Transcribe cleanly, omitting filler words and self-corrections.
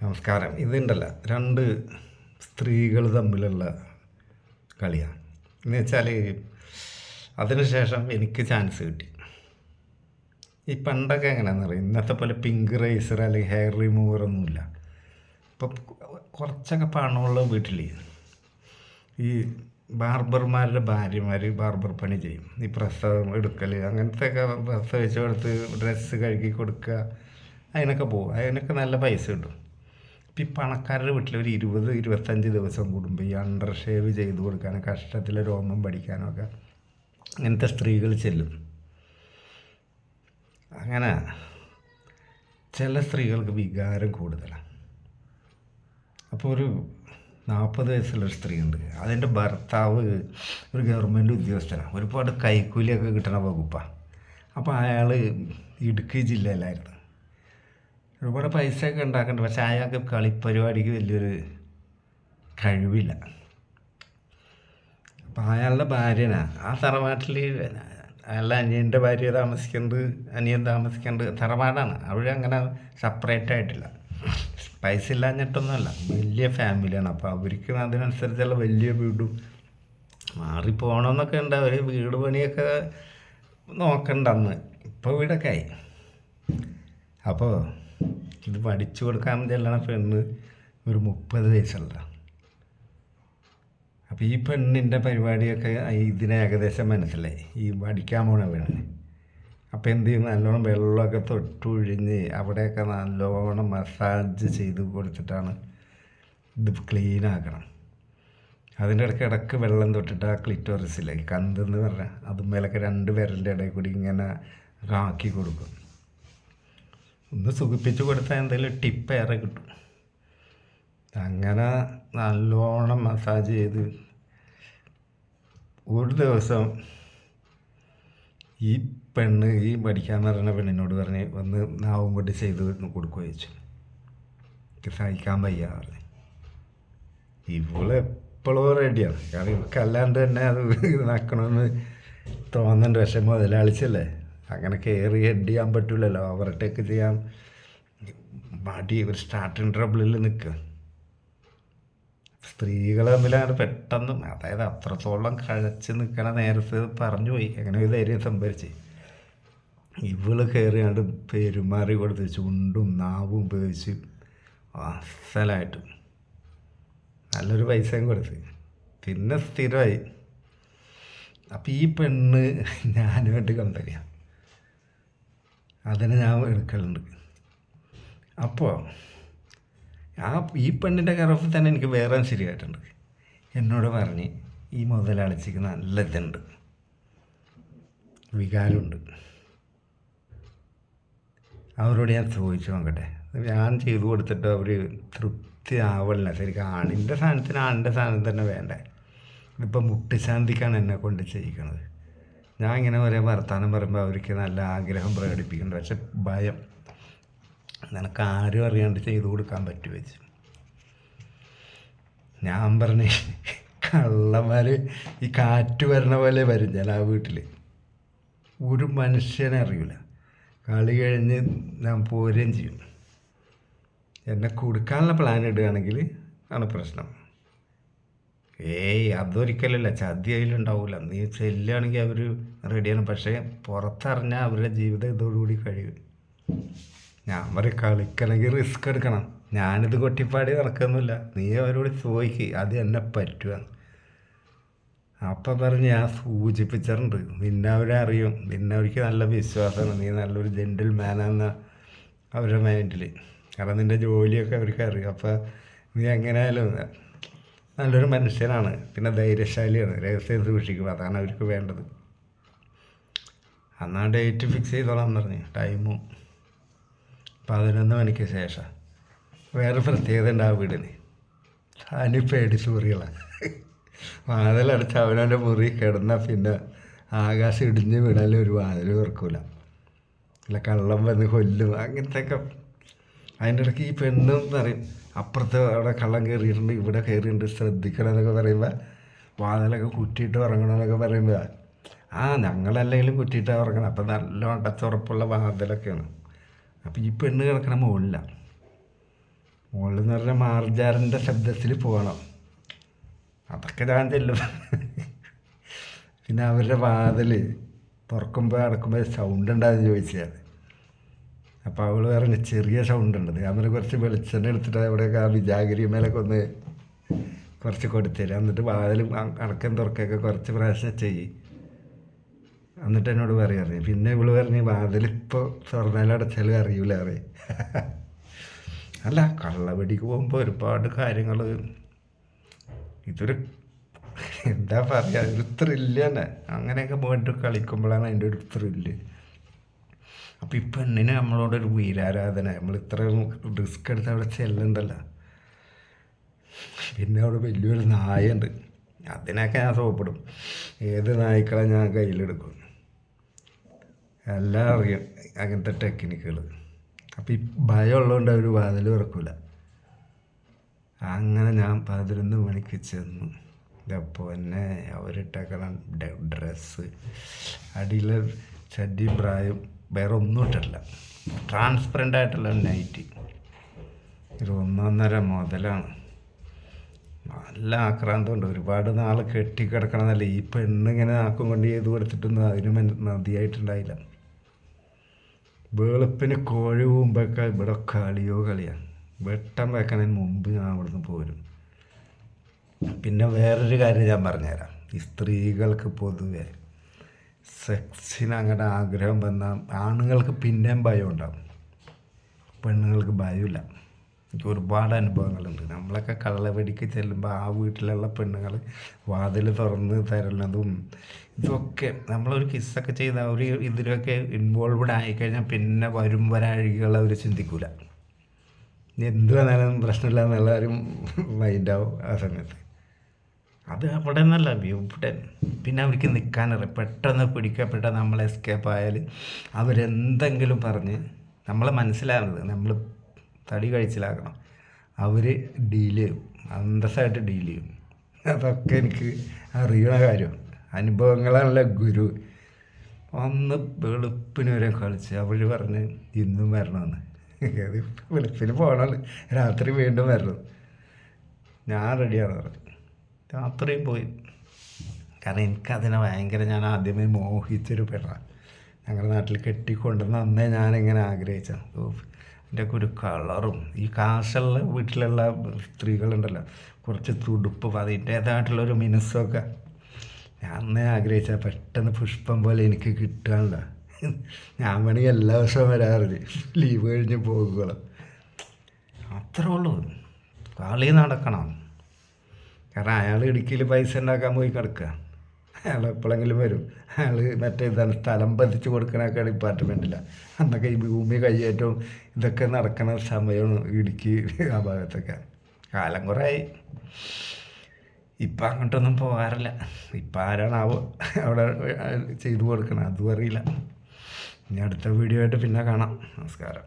നമസ്കാരം. ഇതുണ്ടല്ല, രണ്ട് സ്ത്രീകൾ തമ്മിലുള്ള കളിയാണ് എന്ന് വെച്ചാൽ, അതിനുശേഷം എനിക്ക് ചാൻസ് കിട്ടി. ഈ പണ്ടൊക്കെ എങ്ങനെയാണെന്ന് അറിയാം, ഇന്നത്തെ പോലെ പിങ്ക് റേസർ അല്ലെങ്കിൽ ഹെയർ റിമൂവർ ഒന്നുമില്ല. ഇപ്പം കുറച്ചൊക്കെ പണമുള്ള വീട്ടിൽ ഈ ബാർബർമാരുടെ ഭാര്യമാർ ബാർബർ പണി ചെയ്യും. ഈ പ്രസവം എടുക്കൽ അങ്ങനത്തെ ഒക്കെ പ്രസവിച്ച് കൊടുത്ത് ഡ്രസ്സ് കഴുകി കൊടുക്കുക, അതിനൊക്കെ പോകും. അതിനൊക്കെ നല്ല പൈസ കിട്ടും. ഇപ്പം ഈ പണക്കാരുടെ വീട്ടിൽ ഒരു 20-25 ദിവസം കൂടുമ്പോൾ ഈ അണ്ടർ ഷേവ് ചെയ്ത് കൊടുക്കാനും കഷ്ടത്തിലെ രോമം പഠിക്കാനും ഒക്കെ അങ്ങനത്തെ സ്ത്രീകൾ ചെല്ലും. അങ്ങനെ ചില സ്ത്രീകൾക്ക് വികാരം കൂടുതലാണ്. അപ്പോൾ ഒരു 40 വയസ്സുള്ളൊരു സ്ത്രീ ഉണ്ട്. അതിൻ്റെ ഭർത്താവ് ഒരു ഗവൺമെൻറ് ഉദ്യോഗസ്ഥനാണ്, ഒരുപാട് കൈക്കൂലിയൊക്കെ കിട്ടണ വകുപ്പാണ്. അപ്പോൾ അയാൾ ഇടുക്കി ജില്ലയിലായിരുന്നു. ഒരുപാട് പൈസയൊക്കെ ഉണ്ടാക്കുന്നുണ്ട്, പക്ഷേ അയാൾക്ക് കളിപ്പരിപാടിക്ക് വലിയൊരു കഴിവില്ല. അപ്പോൾ അയാളുടെ ഭാര്യനാണ് ആ തറവാട്ടിൽ. അയാളുടെ അനിയൻ്റെ ഭാര്യ താമസിക്കുന്നത്, അനിയൻ താമസിക്കേണ്ടത് തറവാടാണ്. അവിടെ അങ്ങനെ സെപ്പറേറ്റ് ആയിട്ടില്ല. പൈസ ഇല്ലാഞ്ഞിട്ടൊന്നുമല്ല, വലിയ ഫാമിലിയാണ്. അപ്പോൾ അവർക്ക് അതിനനുസരിച്ചുള്ള വലിയ വീടും മാറിപ്പോകണമെന്നൊക്കെ ഉണ്ട്. അവർ വീട് പണിയൊക്കെ നോക്കണ്ട അന്ന്. ഇപ്പോൾ വീടൊക്കെ ആയി. അപ്പോൾ ഇത് പഠിച്ചു കൊടുക്കാൻ ചെല്ലണ പെണ്ണ് ഒരു 30 വയസ്സുള്ള. അപ്പോൾ ഈ പെണ്ണിൻ്റെ പരിപാടിയൊക്കെ ഇതിനെ ഏകദേശം മനസ്സിലായി, ഈ പഠിക്കാൻ പോണ പെണ്ണ്. അപ്പോൾ എന്ത് ചെയ്യും, നല്ലോണം വെള്ളമൊക്കെ തൊട്ടൊഴിഞ്ഞ് അവിടെയൊക്കെ നല്ലോണം മസാജ് ചെയ്ത് കൊടുത്തിട്ടാണ് ഇത് ക്ലീനാക്കണം. അതിൻ്റെ ഇടയ്ക്ക് വെള്ളം തൊട്ടിട്ട് ആ ക്ലിറ്റോറിസിലെ കന്തെന്ന് പറഞ്ഞാൽ അതുമേലൊക്കെ 2 വിരലിൻ്റെ ഇടയിൽ കൂടി ഇങ്ങനെ ആക്കി കൊടുക്കും. ഒന്ന് സുഖിപ്പിച്ച് കൊടുത്താൽ എന്തെങ്കിലും ടിപ്പ് ഏറെ കിട്ടും. അങ്ങനെ നല്ലോണം മസാജ് ചെയ്ത് ഒരു ദിവസം ഈ പെണ്ണ്, ഈ പഠിക്കാമെന്ന് പറയുന്ന പെണ്ണിനോട് പറഞ്ഞ് ഒന്ന് നാവും കൊണ്ട് ചെയ്ത് കൊടുക്കുക വെച്ചു. എനിക്ക് സഹിക്കാൻ വയ്യ പറഞ്ഞ്. ഇവളെപ്പോഴും റെഡിയാണ്, കാരണം ഇവൾക്ക് അല്ലാണ്ട് തന്നെ അത് നടക്കണമെന്ന് തോന്നുന്നുണ്ട്. പക്ഷെ മുതലാളിച്ചല്ലേ, അങ്ങനെ കയറി ഹെഡ് ചെയ്യാൻ പറ്റില്ലല്ലോ, ഓവർടേക്ക് ചെയ്യാൻ മടി. ഒരു സ്റ്റാർട്ടിങ് ട്രബിളിൽ നിൽക്കുക. സ്ത്രീകൾ തമ്മിലാണ് പെട്ടെന്ന്, അതായത് അത്രത്തോളം കഴച്ച് നിൽക്കണ നേരത്ത് പറഞ്ഞു പോയി, അങ്ങനെ ഒരു ധൈര്യം സംഭരിച്ച് ഇവള് കയറിയാണ്ട് പെരുമാറി കൊടുത്ത് ചുണ്ടും നാവും ഉപയോഗിച്ച് അസലായിട്ട് നല്ലൊരു പൈസയും കൊടുത്ത് പിന്നെ സ്ഥിരമായി. അപ്പം ഈ പെണ്ണ് ഞാനുമായിട്ട് കമ്പനിയാണ്, അതിനെ ഞാൻ എടുക്കലുണ്ട്. അപ്പോൾ ഈ പെണ്ണിൻ്റെ കറഫ് തന്നെ എനിക്ക് വേറെ ശരിയായിട്ടുണ്ട്. എന്നോട് പറഞ്ഞ് ഈ മുതലാളിച്ചിക്ക് നല്ല ഇതുണ്ട്, വികാരമുണ്ട്. അവരോട് ഞാൻ ചോദിച്ചു നോക്കട്ടെ. ഞാൻ ചെയ്തു കൊടുത്തിട്ട് അവർ തൃപ്തി ആവണില്ല. ശരിക്കും ആണിൻ്റെ സാധനത്തിന് ആണിൻ്റെ സാധനം തന്നെ വേണ്ടേ. ഇപ്പം മുട്ടിശാന്തിക്കാണ് എന്നെ കൊണ്ട് ചെയ്യിക്കണത്. ഞാൻ ഇങ്ങനെ ഒരേ വർത്തമാനം പറയുമ്പോൾ അവർക്ക് നല്ല ആഗ്രഹം പ്രകടിപ്പിക്കുന്നുണ്ട്, പക്ഷെ ഭയം. നിനക്ക് ആരും അറിയാണ്ട് ചെയ്തു കൊടുക്കാൻ പറ്റുമോ വെച്ച്. ഞാൻ പറഞ്ഞ് കള്ളന്മാർ ഈ കാറ്റ് വരണ പോലെ വരും ഞാൻ ആ വീട്ടിൽ. ഒരു മനുഷ്യനെ അറിയില്ല. കളി കഴിഞ്ഞ് ഞാൻ പോരുകയും ചെയ്യും. എന്നെ കൊടുക്കാനുള്ള പ്ലാൻ ഇടുകയാണെങ്കിൽ ആണ് പ്രശ്നം. അതൊരിക്കലല്ല, ചതി അതിലുണ്ടാവില്ല. നീ ചെല്ലുകയാണെങ്കിൽ അവർ റെഡിയാണ്, പക്ഷേ പുറത്തറിഞ്ഞാൽ അവരുടെ ജീവിതം ഇതോടുകൂടി കഴിയും. ഞാൻ പറയും കളിക്കണമെങ്കിൽ റിസ്ക് എടുക്കണം. ഞാനിത് കൊട്ടിപ്പാടി നടക്കുന്നില്ല, നീ അവരോട് ചോദിക്കുക അത് എന്നെ പറ്റുക. അപ്പം പറഞ്ഞ് ഞാൻ സൂചിപ്പിച്ചിട്ടുണ്ട്, നിന്നെ അവരെ അറിയും, നിന്നെ അവർക്ക് നല്ല വിശ്വാസമാണ്, നീ നല്ലൊരു ജെൻറ്റിൽ മാനാണെന്ന അവരുടെ മൈൻഡിൽ. കാരണം നിൻ്റെ ജോലിയൊക്കെ അവർക്ക് അറിയും. അപ്പോൾ നീ എങ്ങനെയായാലും നല്ലൊരു മനുഷ്യനാണ്, പിന്നെ ധൈര്യശാലിയാണ്, രഹസ്യം സൂക്ഷിക്കും, അതാണ് അവർക്ക് വേണ്ടത്. എന്നാൽ ഡേറ്റ് ഫിക്സ് ചെയ്തോളാം പറഞ്ഞ്. ടൈമും 11 മണിക്ക് ശേഷം. വേറെ പ്രത്യേകത ഉണ്ട് ആ വീടിന്, സാനി പേടിച്ച് മുറികളാണ്. വാതിലടച്ച് അവനവൻ്റെ മുറി കിടന്നാൽ പിന്നെ ആകാശം ഇടിഞ്ഞ് വീണാലും ഒരു വാതിൽ തുറക്കില്ല, അല്ല കള്ളം വന്ന് കൊല്ലും, അങ്ങനത്തെ ഒക്കെ. അതിൻ്റെ ഇടയ്ക്ക് ഈ പെണ്ണ് പറയും അപ്പുറത്ത് അവിടെ കള്ളം കയറിയിട്ടുണ്ട്, ഇവിടെ കയറിയിട്ടുണ്ട്, ശ്രദ്ധിക്കണം എന്നൊക്കെ പറയുമ്പോൾ വാതിലൊക്കെ കുറ്റിയിട്ട് ഉറങ്ങണമെന്നൊക്കെ പറയുമ്പോൾ ഞങ്ങളല്ലെങ്കിലും കുറ്റിയിട്ടാണ് ഉറങ്ങണം. അപ്പം നല്ല അടച്ചുറപ്പുള്ള വാതിലൊക്കെയാണ്. അപ്പോൾ ഈ പെണ്ണ് കിടക്കണ മുകളിലാണ്. മോളെന്ന് പറഞ്ഞാൽ മാർജാറിൻ്റെ ശബ്ദത്തിൽ പോകണം. അതൊക്കെ ഞാൻ ചെല്ലും. പിന്നെ അവരുടെ വാതിൽ തുറക്കുമ്പോൾ അടക്കുമ്പോൾ സൗണ്ട് ഉണ്ടാകുമെന്ന് ചോദിച്ചാൽ, അപ്പോൾ അവൾ പറഞ്ഞ് ചെറിയ സൗണ്ട് ഉണ്ട്. അവർ കുറച്ച് വെളിച്ചെണ്ണ എടുത്തിട്ട് അവിടെയൊക്കെ ആ വിജാഗിരി മേലൊക്കെ ഒന്ന് കുറച്ച് കൊടുത്തരും. എന്നിട്ട് വാതിൽ അടക്കം തുറക്കൊക്കെ കുറച്ച് പ്രാവശ്യം ചെയ്യും. എന്നിട്ട് എന്നോട് പറയാറ്. പിന്നെ ഇവള് പറഞ്ഞ് വാതിലിപ്പോൾ തുറന്നാലും അടച്ചാലും അറിയൂല അറിയാം. അല്ല, കള്ളവെടിക്ക് പോകുമ്പോൾ ഒരുപാട് കാര്യങ്ങൾ, ഇതൊരു എന്താ പറയുക, ഒരു ത്രില്ല് തന്നെ. അങ്ങനെയൊക്കെ പോയിട്ട് കളിക്കുമ്പോഴാണ് അതിൻ്റെ ഒരു ത്രില്ല്. അപ്പോൾ ഈ പെണ്ണിന് നമ്മളോടൊരു വീരാരാധന. നമ്മൾ ഇത്രയും റിസ്ക് എടുത്ത് അവിടെ ചെല്ലണ്ടല്ലോ. പിന്നെ അവിടെ വലിയൊരു നായുണ്ട്, അതിനൊക്കെ ഞാൻ സോപ്പിടും. ഏത് നായ്ക്കളെ ഞാൻ കയ്യിലെടുക്കും. എല്ലാം അറിയാം അങ്ങനത്തെ ടെക്നിക്കുകൾ. അപ്പോൾ ഈ ഭയമുള്ളതുകൊണ്ട് അവർ വാതിൽ തുറക്കില്ല. അങ്ങനെ ഞാൻ 11 മണിക്ക് ചെന്നു. ഇതപ്പോൾ എന്നെ അവരിട്ടേക്കണം ഡ്രസ്സ്, അടിയിൽ ചട്ടിയും പ്രായം, വേറെ ഒന്നും ഇട്ടിട്ടില്ല. ട്രാൻസ്പെറൻ്റ് ആയിട്ടുള്ള നൈറ്റി, ഒരു 1.5 മുതലാണ്. നല്ല ആക്രാന്തമുണ്ട്. ഒരുപാട് നാൾ കെട്ടിക്കിടക്കണമെന്നല്ല. ഈ പെണ്ണിങ്ങനെ നാക്കും കൊണ്ട് ചെയ്ത് കൊടുത്തിട്ടൊന്നും അതിന് മതിയായിട്ടുണ്ടായില്ല. വെളുപ്പിന് കോഴി മുമ്പൊക്കെ ഇവിടെ കളിയാണ്. വെട്ടം വെക്കണതിന് മുമ്പ് ഞാൻ അവിടുന്ന് പോരും. പിന്നെ വേറൊരു കാര്യം ഞാൻ പറഞ്ഞുതരാം. ഈ സ്ത്രീകൾക്ക് പൊതുവെ സെക്സിന് അങ്ങനെ ആഗ്രഹം വന്നാൽ ആണുങ്ങൾക്ക് പിന്നെയും ഭയം ഉണ്ടാവും, പെണ്ണുങ്ങൾക്ക് ഭയമില്ല. എനിക്ക് ഒരുപാട് അനുഭവങ്ങളുണ്ട്. നമ്മളൊക്കെ കള്ളവെടിക്ക് ചെല്ലുമ്പോൾ ആ വീട്ടിലുള്ള പെണ്ണുങ്ങൾ വാതിൽ തുറന്ന് തരുന്നതും ഇതൊക്കെ, നമ്മളൊരു കിസ്സൊക്കെ ചെയ്ത ഒരു ഇതിലൊക്കെ ഇൻവോൾവ്ഡ് ആയിക്കഴിഞ്ഞാൽ പിന്നെ വരും വരാഴികൾ അവർ ചിന്തിക്കൂല. എന്ത് വന്നാലും പ്രശ്നമില്ല എന്നുള്ളവരും മൈൻഡാവും ആ സമയത്ത്. അത് അവിടെ നിന്നല്ല, ഇവിടെ പിന്നെ അവർക്ക് നിൽക്കാനറിയാം. പെട്ടെന്ന് പിടിക്കപ്പെട്ട നമ്മൾ എസ്കേപ്പ് ആയാൽ അവരെന്തെങ്കിലും പറഞ്ഞ് നമ്മളെ മനസ്സിലാവുന്നത് നമ്മൾ തടി കഴിച്ചിലാക്കണം. അവർ ഡീൽ ചെയ്യും, അന്തസ്സായിട്ട് ഡീൽ ചെയ്യും. അതൊക്കെ എനിക്ക് അറിയണ കാര്യം. അനുഭവങ്ങളാണല്ലോ ഗുരു. ഒന്ന് വെളുപ്പിന് വരെ കളിച്ച് അവർ പറഞ്ഞ് ഇന്നും വരണമെന്ന്. അത് വെളുപ്പിന് പോകണമല്ലോ, രാത്രി വീണ്ടും വരണം. ഞാൻ റെഡിയാണ് പറഞ്ഞു. രാത്രിയും പോയി. കാരണം എനിക്കതിനെ ഭയങ്കര, ഞാൻ ആദ്യമേ മോഹിച്ചൊരു പെണ്ണാണ്. ഞങ്ങളുടെ നാട്ടിൽ കെട്ടിക്കൊണ്ടുവന്ന് അന്നേ ഞാനിങ്ങനെ ആഗ്രഹിച്ച അതിൻ്റെയൊക്കെ ഒരു കളറും, ഈ കാശുള്ള വീട്ടിലുള്ള സ്ത്രീകളുണ്ടല്ലോ, കുറച്ച് തുടുപ്പും അതിൻ്റേതായിട്ടുള്ളൊരു മിനുസൊക്കെ ഞാൻ അന്നേ ആഗ്രഹിച്ച പെട്ടെന്ന് പുഷ്പം പോലെ എനിക്ക് കിട്ടാനില്ല. ഞാൻ വേണമെങ്കിൽ എല്ലാ ദിവസവും വരാറില്ല, ലീവ് കഴിഞ്ഞ് പോകുകയുള്ളൂ. അത്രേ ഉള്ളൂ. കളി നടക്കണം. കാരണം അയാൾ ഇടുക്കിയിൽ പൈസ ഉണ്ടാക്കാൻ പോയി കിടക്കുക. അയാൾ എപ്പോഴെങ്കിലും വരും. അയാൾ മറ്റേ ഇതാണ് സ്ഥലം പതിച്ച് കൊടുക്കണൊക്കെ ഡിപ്പാർട്ട്മെൻറ്റില്ല. അന്നൊക്കെ ഈ ഭൂമി കയ്യേറ്റവും ഇതൊക്കെ നടക്കുന്ന സമയമാണ് ഇടുക്കി ആ ഭാഗത്തൊക്കെ. കാലം കുറേയായി. ഇപ്പം അങ്ങോട്ടൊന്നും പോകാറില്ല. ഇപ്പം ആരാണാവോ അവിടെ ചെയ്തു കൊടുക്കണം, അതും അറിയില്ല. ഇനി അടുത്ത വീഡിയോ ആയിട്ട് പിന്നെ കാണാം. നമസ്കാരം.